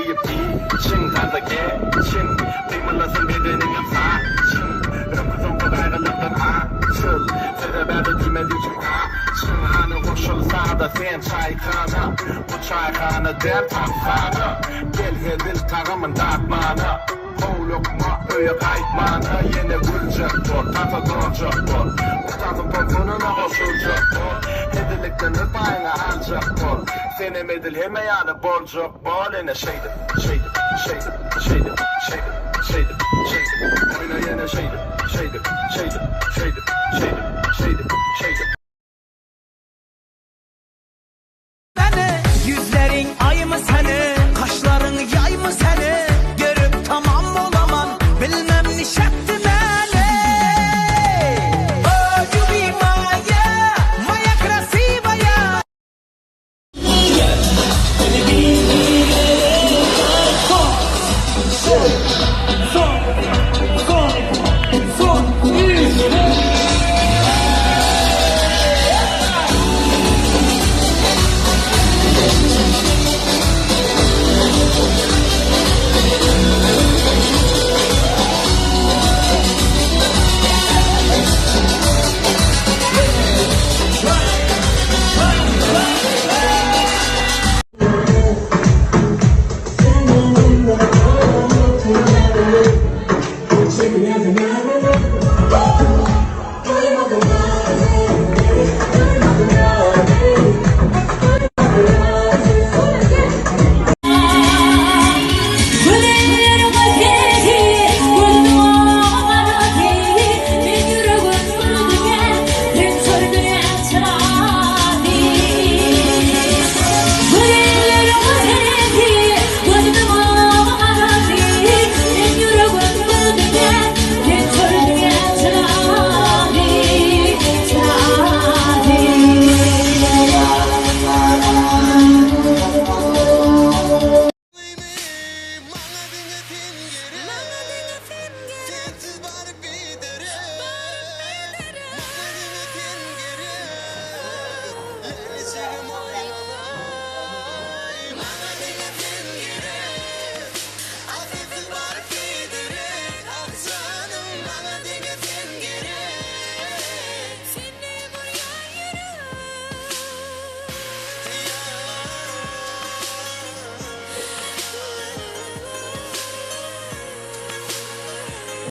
deyip için tarzda geçin kıymalasın bedenin saçın Ömrüm bu kaygılıktan açıl Sebeberde düğmedi için açın Hani koşulsa da sen çaykana Bu çaykana der tapsana Gel geldin tağımın tatmana Kol lokma öye kaytmana Yine vuracak bol, tata doğacak bol Utanın pokununa koşulacak bol Hedilikten öpayına alacak bol Senem edil hemeyana borcak bol Yine şeydim Oyna yine şeydim